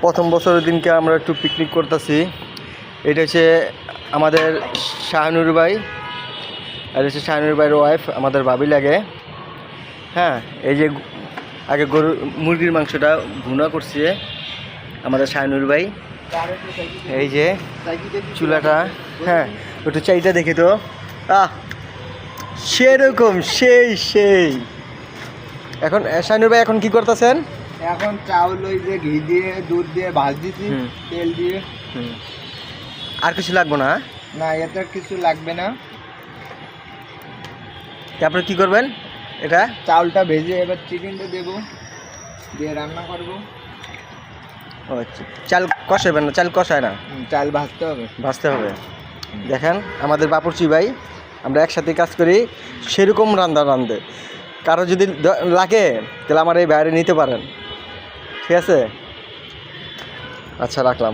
প্রথম বছরের দিনকে আমরা একটু পিকনিক করতেছি। এটা হচ্ছে আমাদের শাহানুর ভাই, আর হচ্ছে শাহানুর ভাইয়ের ওয়াইফ, আমাদের ভাবি লাগে। হ্যাঁ, এই যে আগে মুরগির মাংসটা ভুনা করছে আমাদের শাহানুর ভাই। এই যে চুলাটা, হ্যাঁ একটু চাইটা দেখি তো। সেরকম সেই। এখন শাহানুর ভাই এখন কি করতেছেন? এখন চাউল ওই যে ঘি দিয়ে দুধ দিয়ে ভাজ দিছি, তেল দিয়ে। আর কিছু লাগবে না? না, এতে কিছু লাগবে না। তারপরে কি করবেন? এটা চাউলটা ভেজে এবার চিকেনটা দেবো, দিয়ে রান্না করব। ও আচ্ছা, চাল কষাবেন না? চাল কষায় না, চাল ভাজতে হবে। দেখেন আমাদের বাপুরচি ভাই, আমরা একসাথে কাজ করি, সেরকম রান্ধে। কারো যদি লাগে তাহলে আমার এই বাইরে নিতে পারেন, ঠিক আছে? আচ্ছা, রাখলাম।